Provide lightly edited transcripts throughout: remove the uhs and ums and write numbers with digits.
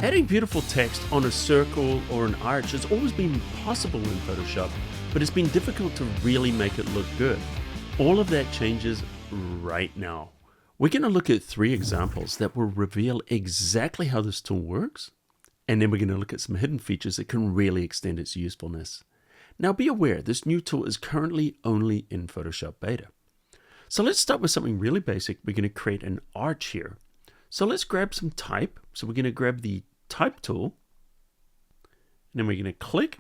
Adding beautiful text on a circle or an arch has always been possible in Photoshop, but it's been difficult to really make it look good. All of that changes right now. We're going to look at 3 examples that will reveal exactly how this tool works, and then we're going to look at some hidden features that can really extend its usefulness. Now be aware, this new tool is currently only in Photoshop Beta. So let's start with something really basic. We're going to create an arch here. So let's grab some type. So we're going to grab the type tool, and then we're going to click,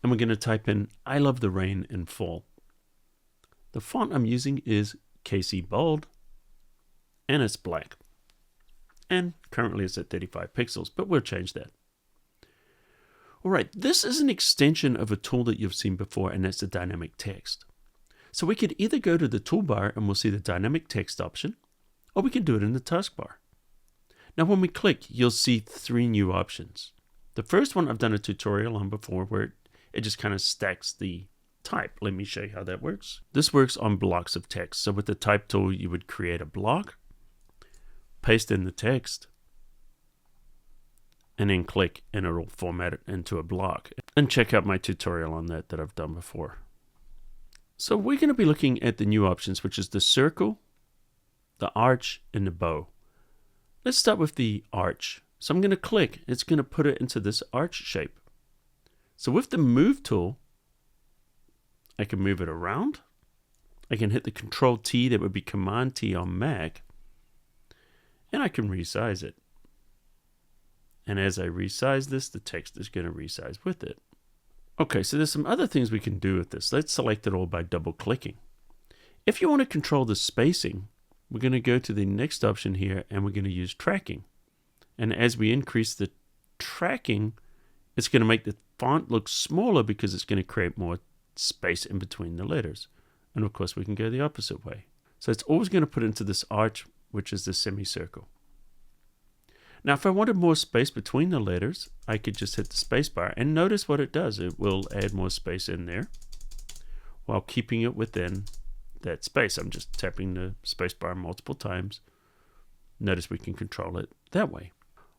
and we're going to type in "I love the rain and fall." The font I'm using is KC Bold, and it's black. And currently it's at 35 pixels, but we'll change that. All right, this is an extension of a tool that you've seen before, and that's the dynamic text. So we could either go to the toolbar and we'll see the dynamic text option, or we can do it in the taskbar. Now when we click, you'll see 3 new options. The first one I've done a tutorial on before where it just kind of stacks the type. Let me show you how that works. This works on blocks of text. So with the type tool, you would create a block, paste in the text, and then click, and it'll format it into a block. And check out my tutorial on that I've done before. So we're going to be looking at the new options, which is the circle, the arch, and the bow. Let's start with the arch. So I'm going to click. It's going to put it into this arch shape. So with the move tool, I can move it around. I can hit the Control T, that would be Command T on Mac, and I can resize it. And as I resize this, the text is going to resize with it. Okay, so there's some other things we can do with this. Let's select it all by double clicking. If you want to control the spacing, we're going to go to the next option here, and we're going to use tracking. And as we increase the tracking, it's going to make the font look smaller because it's going to create more space in between the letters. And of course we can go the opposite way. So it's always going to put into this arch, which is the semicircle. Now if I wanted more space between the letters, I could just hit the space bar, and notice what it does. It will add more space in there while keeping it within that space. I'm just tapping the space bar multiple times. Notice we can control it that way.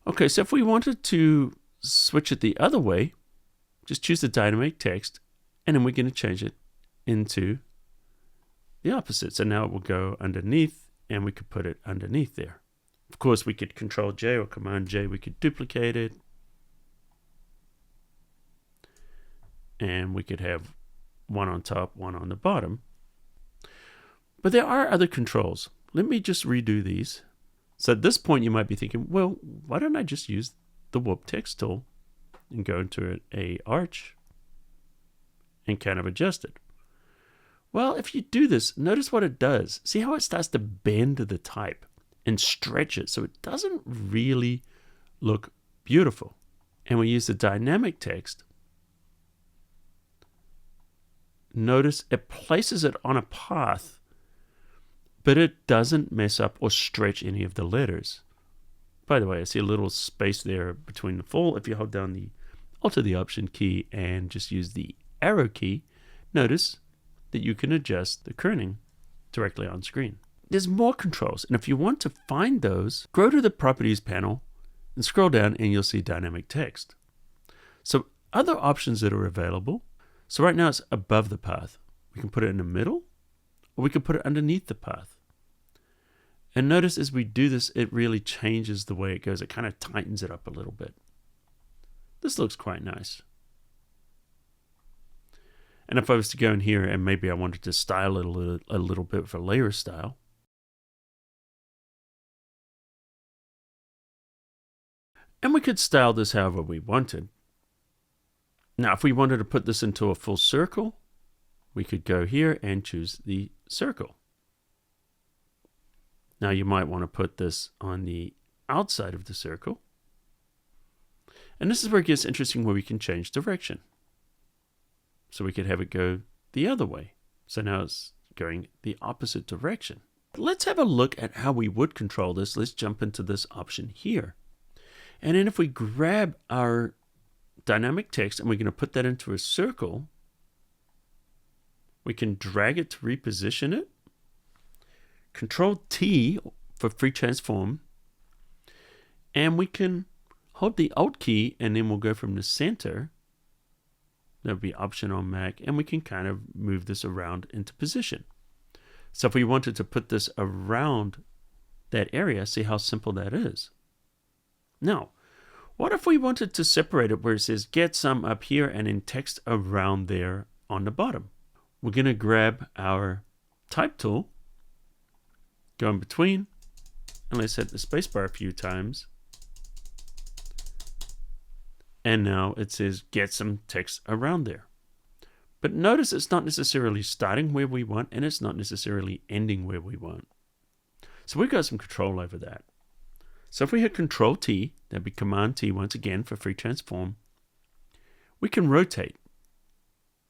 Okay, so if we wanted to switch it the other way, just choose the dynamic text, and then we're going to change it into the opposite. So now it will go underneath, and we could put it underneath there. Of course, we could Control J or Command J. We could duplicate it, and we could have one on top, one on the bottom. But there are other controls. Let me just redo these. So at this point, you might be thinking, well, why don't I just use the Warp Text tool and go into a arch and kind of adjust it? Well, if you do this, notice what it does. See how it starts to bend the type and stretch it, so it doesn't really look beautiful. And we use the dynamic text. Notice it places it on a path, but it doesn't mess up or stretch any of the letters. By the way, I see a little space there between the full. If you hold down the Alt or the Option key and just use the arrow key, notice that you can adjust the kerning directly on screen. There's more controls, and if you want to find those, go to the Properties panel and scroll down, and you'll see dynamic text. So other options that are available, so right now it's above the path. We can put it in the middle, or we can put it underneath the path. And notice as we do this, it really changes the way it goes. It kind of tightens it up a little bit. This looks quite nice. And if I was to go in here and maybe I wanted to style it a little bit for layer style, and we could style this however we wanted. Now, if we wanted to put this into a full circle, we could go here and choose the circle. Now you might want to put this on the outside of the circle. And this is where it gets interesting, where we can change direction. So we could have it go the other way. So now it's going the opposite direction. Let's have a look at how we would control this. Let's jump into this option here. And then if we grab our dynamic text and we're going to put that into a circle, we can drag it to reposition it. Control T for free transform. And we can hold the Alt key and then we'll go from the center. That would be Option on Mac, and we can kind of move this around into position. So if we wanted to put this around that area, see how simple that is. Now, what if we wanted to separate it where it says get some up here and then text around there on the bottom? We're going to grab our type tool, go in between, and let's hit the spacebar a few times. And now it says get some text around there. But notice it's not necessarily starting where we want, and it's not necessarily ending where we want. So we've got some control over that. So if we hit Control T, that'd be Command T once again for free transform, we can rotate.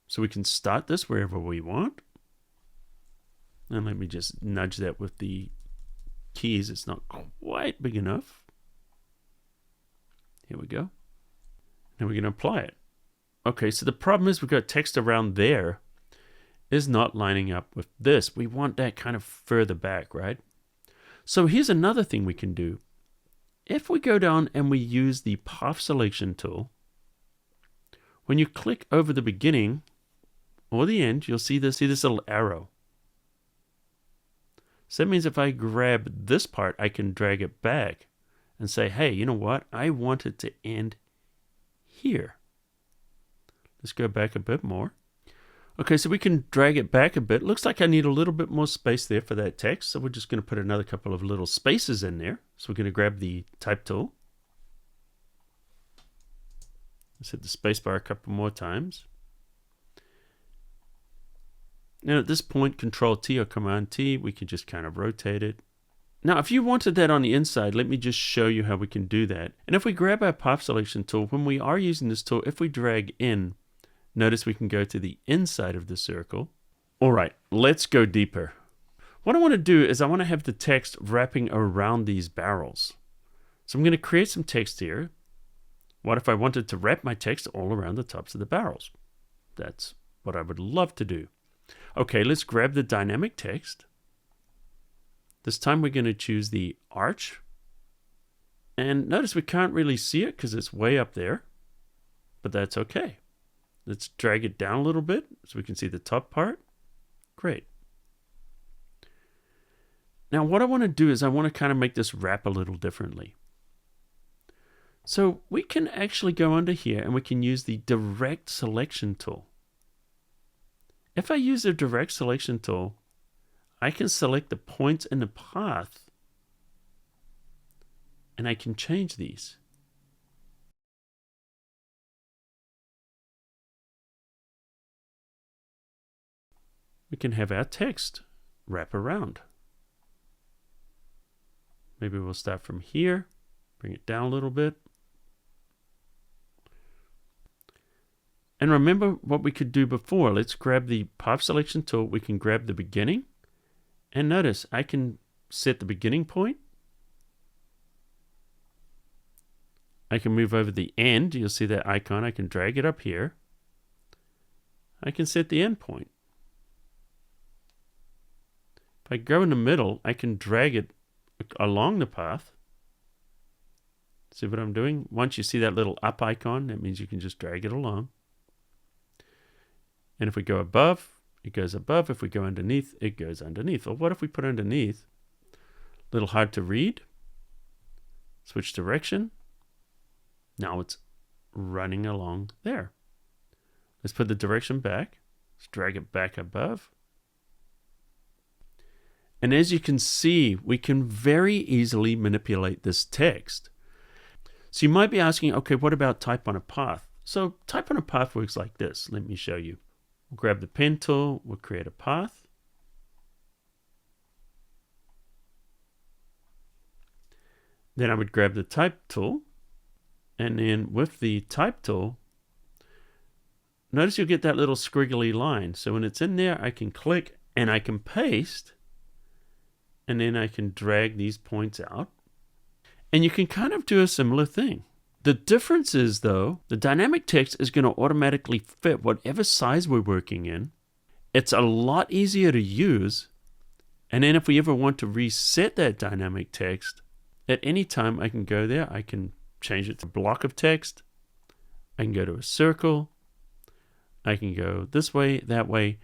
So we can start this wherever we want. And let me just nudge that with the keys. It's not quite big enough. Here we go. Now we're going to apply it. Okay, so the problem is we've got text around there is not lining up with this. We want that kind of further back, right? So here's another thing we can do. If we go down and we use the path selection tool, when you click over the beginning or the end, you'll see this little arrow. So that means if I grab this part, I can drag it back and say, hey, you know what? I want it to end here. Let's go back a bit more. Okay, so we can drag it back a bit. Looks like I need a little bit more space there for that text. So we're just going to put another couple of little spaces in there. So we're going to grab the type tool. Let's hit the spacebar a couple more times. Now at this point, Control T or Command T, we can just kind of rotate it. Now, if you wanted that on the inside, let me just show you how we can do that. And if we grab our path selection tool, when we are using this tool, if we drag in, notice we can go to the inside of the circle. All right, let's go deeper. What I want to do is I want to have the text wrapping around these barrels. So I'm going to create some text here. What if I wanted to wrap my text all around the tops of the barrels? That's what I would love to do. Okay, let's grab the dynamic text. This time we're going to choose the arch. And notice we can't really see it because it's way up there, but that's okay. Let's drag it down a little bit so we can see the top part. Great. Now what I want to do is I want to kind of make this wrap a little differently. So we can actually go under here and we can use the direct selection tool. If I use the direct selection tool, I can select the points in the path and I can change these. We can have our text wrap around. Maybe we'll start from here, bring it down a little bit. And remember what we could do before. Let's grab the path selection tool. We can grab the beginning. And notice I can set the beginning point. I can move over the end. You'll see that icon. I can drag it up here. I can set the end point. If I go in the middle, I can drag it along the path. See what I'm doing? Once you see that little up icon, that means you can just drag it along. And if we go above, it goes above. If we go underneath, it goes underneath. Or what if we put underneath? A little hard to read. Switch direction. Now it's running along there. Let's put the direction back. Let's drag it back above. And as you can see, we can very easily manipulate this text. So you might be asking, okay, what about type on a path? So type on a path works like this. Let me show you. We'll grab the pen tool, we'll create a path. Then I would grab the type tool, and then with the type tool, notice you'll get that little squiggly line. So when it's in there, I can click and I can paste, and then I can drag these points out. And you can kind of do a similar thing. The difference is, though, the dynamic text is going to automatically fit whatever size we're working in. It's a lot easier to use. And then if we ever want to reset that dynamic text, At any time, I can go there. I can change it to a block of text. I can go to a circle. I can go this way, that way.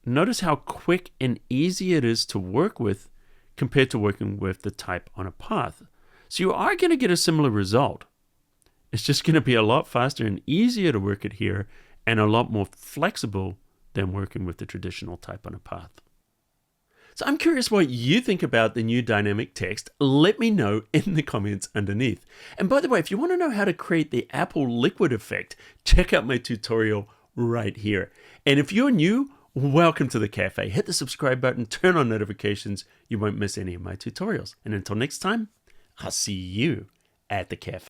Notice how quick and easy it is to work with compared to working with the type on a path. So you are going to get a similar result. It's just going to be a lot faster and easier to work it here and a lot more flexible than working with the traditional type on a path. So I'm curious what you think about the new dynamic text. Let me know in the comments underneath. And by the way, if you want to know how to create the Apple liquid effect, check out my tutorial right here. And if you're new, welcome to the cafe. Hit the subscribe button, turn on notifications. You won't miss any of my tutorials. And until next time, I'll see you at the cafe.